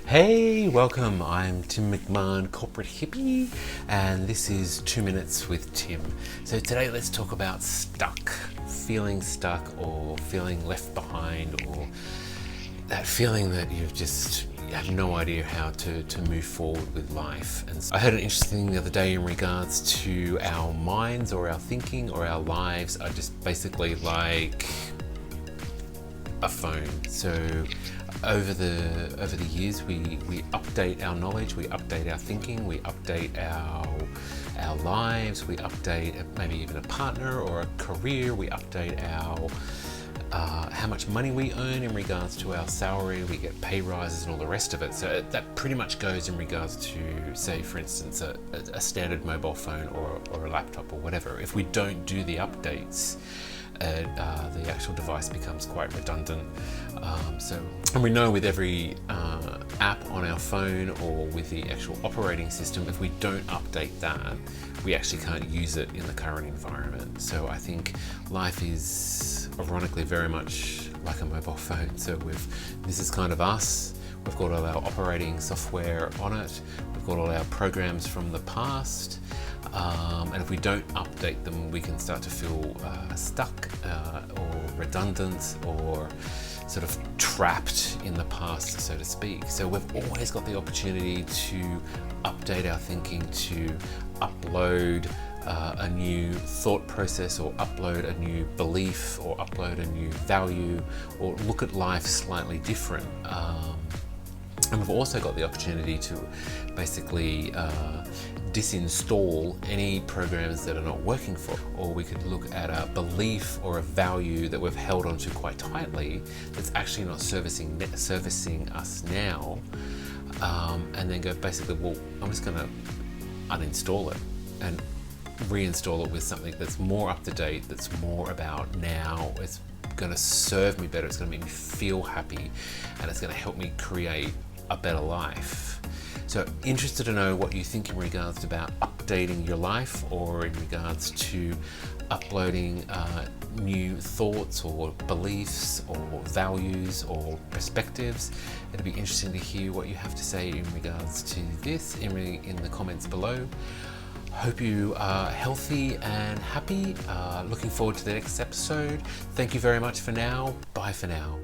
Hey, welcome. I'm Tim McMahon, Corporate Hippy, and this is 2 Minutes with Tim. So today let's talk about stuck, feeling stuck or feeling left behind, or that feeling that you have no idea how to move forward with life. And so I heard an interesting thing the other day in regards to our minds or our thinking or our lives are just basically like a phone. So over the years we update our knowledge, we update our thinking, we update our lives, we update maybe even a partner or a career, we update our how much money we earn in regards to our salary, we get pay rises and all the rest of it. So that pretty much goes in regards to, say for instance, a standard mobile phone or a laptop or whatever. If we don't do the updates, the actual device becomes quite redundant. And we know with every app on our phone or with the actual operating system, if we don't update that, we actually can't use it in the current environment. So I think life is ironically very much like a mobile phone. So this is kind of us. We've got all our operating software on it. We've got all our programs from the past. And if we don't update them, we can start to feel stuck or redundant or sort of trapped in the past, so to speak. So we've always got the opportunity to update our thinking, to upload a new thought process, or upload a new belief, or upload a new value, or look at life slightly different. And we've also got the opportunity to basically disinstall any programs that are not working for us. Or we could look at a belief or a value that we've held onto quite tightly that's actually not servicing us now, and then go basically, well, I'm just going to uninstall it and reinstall it with something that's more up to date, that's more about now. It's going to serve me better, it's going to make me feel happy, and it's going to help me create a better life. So interested to know what you think in regards to about updating your life, or in regards to uploading new thoughts or beliefs or values or perspectives. It'll be interesting to hear what you have to say in regards to this in the comments below. Hope you are healthy and happy. Looking forward to the next episode. Thank you very much for now. Bye for now.